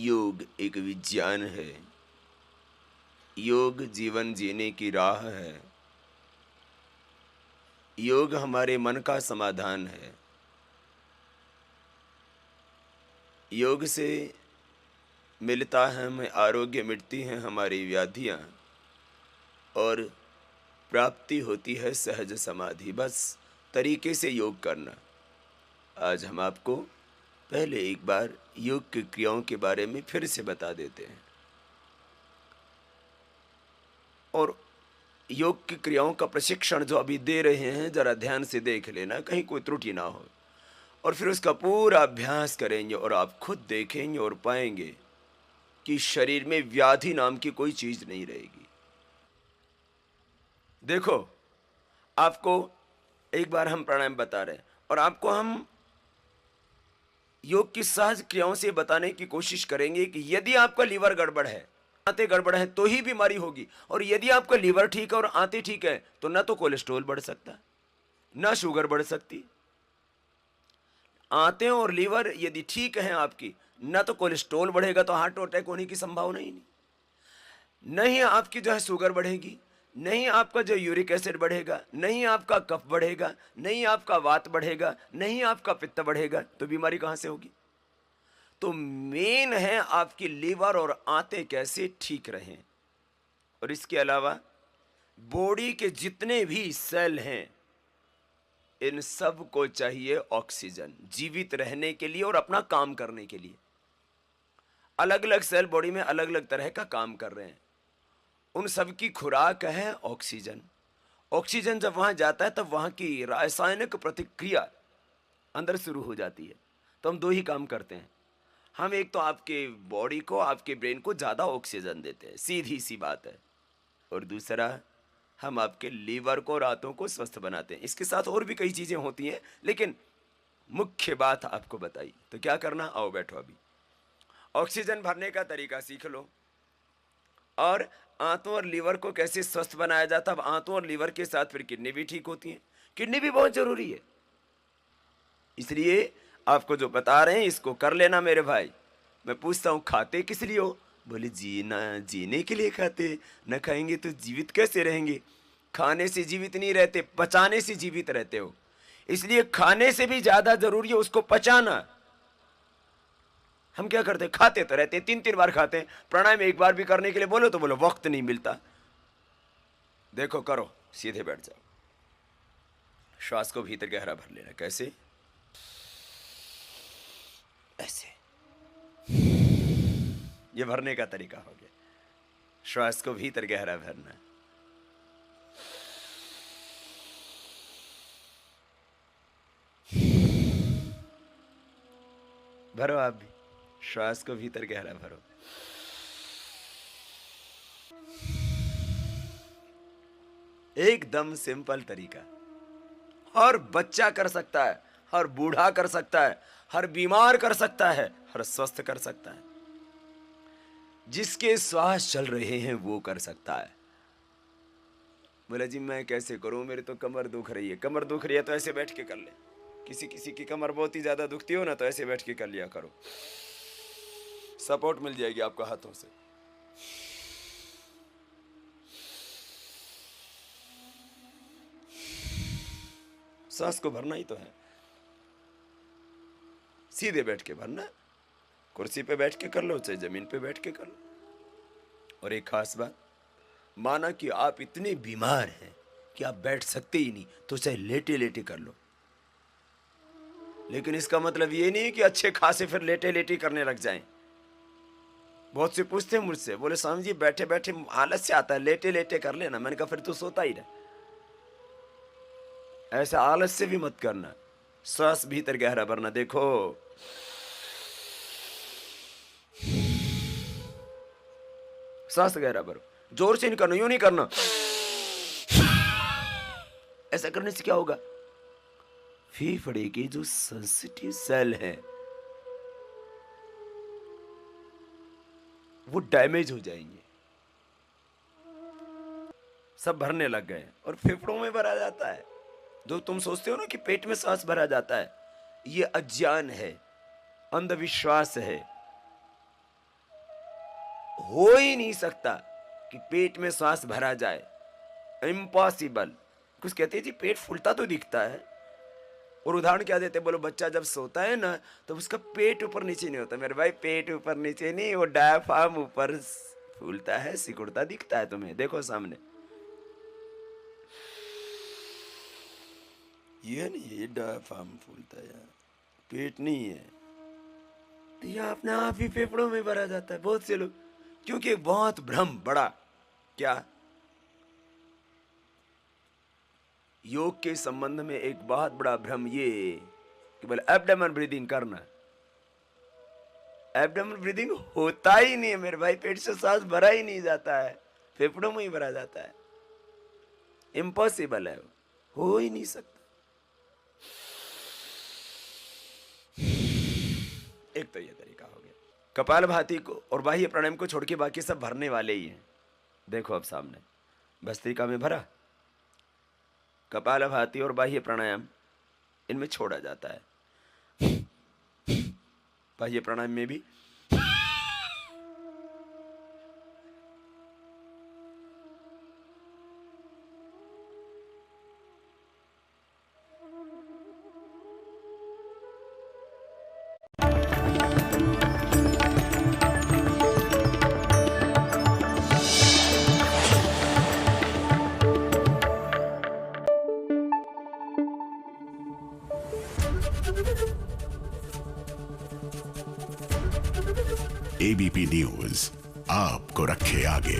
योग एक विज्ञान है। योग जीवन जीने की राह है। योग हमारे मन का समाधान है। योग से मिलता है हमें आरोग्य, मिटती हैं हमारी व्याधियाँ और प्राप्ति होती है सहज समाधि। बस तरीके से योग करना। आज हम आपको पहले एक बार योग की क्रियाओं के बारे में फिर से बता देते हैं और योग की क्रियाओं का प्रशिक्षण जो अभी दे रहे हैं जरा ध्यान से देख लेना, कहीं कोई त्रुटि ना हो। और फिर उसका पूरा अभ्यास करेंगे और आप खुद देखेंगे और पाएंगे कि शरीर में व्याधि नाम की कोई चीज नहीं रहेगी। देखो, आपको एक बार हम प्राणायाम बता रहे हैं और आपको हम योग की सहज क्रियाओं से बताने की कोशिश करेंगे कि यदि आपका लीवर गड़बड़ है, आंतें गड़बड़ है, तो ही बीमारी होगी। और यदि आपका लीवर ठीक है और आंतें ठीक है तो ना तो कोलेस्ट्रॉल बढ़ सकता, ना शुगर बढ़ सकती। आंतें और लीवर यदि ठीक हैं आपकी, ना तो कोलेस्ट्रॉल बढ़ेगा तो हार्ट अटैक होने की संभावना ही नहीं, नहीं आपकी जो है शुगर बढ़ेगी, नहीं आपका जो यूरिक एसिड बढ़ेगा, नहीं आपका कफ बढ़ेगा, नहीं आपका वात बढ़ेगा, नहीं आपका पित्त बढ़ेगा, तो बीमारी कहां से होगी। तो मेन है आपकी लीवर और आंतें कैसे ठीक रहें। और इसके अलावा बॉडी के जितने भी सेल हैं, इन सब को चाहिए ऑक्सीजन जीवित रहने के लिए और अपना काम करने के लिए। अलग अलग सेल बॉडी में अलग अलग तरह का काम कर रहे हैं, उन सब की खुराक है ऑक्सीजन। ऑक्सीजन जब वहां जाता है तब वहां की रासायनिक प्रतिक्रिया अंदर शुरू हो जाती है। तो हम दो ही काम करते हैं, हम एक तो आपके बॉडी को, आपके ब्रेन को ज़्यादा ऑक्सीजन देते हैं, सीधी सी बात है। और दूसरा, हम आपके लीवर को, रातों को स्वस्थ बनाते हैं। इसके साथ और भी कई चीज़ें होती हैं, लेकिन मुख्य बात आपको बताई। तो क्या करना, आओ बैठो, अभी ऑक्सीजन भरने का तरीका सीख लो और आंतों और लीवर को कैसे स्वस्थ बनाया जाता है। अब आंतों और लीवर के साथ फिर किडनी भी ठीक होती है, किडनी भी बहुत जरूरी है। इसलिए आपको जो बता रहे हैं इसको कर लेना मेरे भाई। मैं पूछता हूं, खाते किस लिए हो? बोले जीना, जीने के लिए खाते, न खाएंगे तो जीवित कैसे रहेंगे। खाने से जीवित नहीं रहते, पचाने से जीवित रहते हो। इसलिए खाने से भी ज्यादा जरूरी है उसको पचाना। हम क्या करते, खाते तो रहते, तीन तीन बार खाते हैं। प्राणायाम एक बार भी करने के लिए बोलो तो बोलो वक्त नहीं मिलता। देखो, करो, सीधे बैठ जाओ, श्वास को भीतर गहरा भर लेना। कैसे? ऐसे। ये भरने का तरीका हो गया। श्वास को भीतर गहरा भरना। भरो आप भी, श्वास को भीतर गहरा भरो। एकदम सिंपल तरीका, हर बच्चा कर सकता है, हर बूढ़ा कर सकता है, हर बीमार कर सकता है, हर स्वस्थ कर सकता है। जिसके श्वास चल रहे हैं वो कर सकता है। बोला जी मैं कैसे करूं, मेरी तो कमर दुख रही है। कमर दुख रही है तो ऐसे बैठ के कर ले। किसी किसी की कमर बहुत ही ज्यादा दुखती हो ना, तो ऐसे बैठ के कर लिया करो, सपोर्ट मिल जाएगी आपको हाथों से। सांस को भरना ही तो है, सीधे बैठ के भरना। कुर्सी पे बैठ के कर लो, चाहे जमीन पे बैठ के कर लो। और एक खास बात, माना कि आप इतने बीमार हैं कि आप बैठ सकते ही नहीं, तो चाहे लेटे लेटे कर लो। लेकिन इसका मतलब ये नहीं कि अच्छे खासे फिर लेटे लेटे करने लग जाएं। बहुत से पूछते हैं मुझसे, बोले स्वामी जी बैठे बैठे आलस से आता है, लेटे लेटे कर लेना। मैंने कहा फिर तो सोता ही रहे। ऐसा आलस से भी मत करना, श्वास भीतर गहरा भरना। देखो, सांस गहरा भरो, जोर से नहीं करना, यूं नहीं करना। ऐसा करने से क्या होगा, फेफड़े के जो सेंसिटिव सेल हैं वो डैमेज हो जाएंगे। सब भरने लग गए और फेफड़ों में भरा जाता है। जो तुम सोचते हो ना कि पेट में सांस भरा जाता है, ये अज्ञान है, अंधविश्वास है। हो ही नहीं सकता कि पेट में श्वास भरा जाए, इम्पॉसिबल। कुछ कहते हैं जी पेट फूलता तो दिखता है, और उदाहरण क्या देते, बोलो बच्चा जब सोता है ना तो उसका पेट ऊपर नीचे नहीं होता मेरे भाई, पेट ऊपर नीचे नहीं, वो डायफ्राम ऊपर फूलता है, सिकुड़ता दिखता है तुम्हें, देखो सामने। ये नहीं, ये डायफ्राम फूलता है, पेट नहीं है। तो यह अपने आप ही फेफड़ों में भरा जाता है बहुत से लोग, क्योंकि बहुत भ्रम बड़ा। क्या? योग के संबंध में एक बहुत बड़ा भ्रम ये कि बोले एब्डोमेन ब्रीदिंग करना। एब्डोमेन ब्रीदिंग होता ही नहीं है मेरे भाई, पेट से सांस भरा ही नहीं जाता है, फेफड़ों में ही भरा जाता है, इम्पॉसिबल है, हो ही नहीं सकता। एक तो ये तरीका हो गया। कपालभाति को और बाह्य प्राणायाम को छोड़ के बाकी सब भरने वाले ही हैं। देखो अब सामने भस्त्रिका में भरा, कपालभाति और बाह्य प्राणायाम इनमें छोड़ा जाता है। बाह्य प्राणायाम में भी एबीपी न्यूज आपको रखे आगे।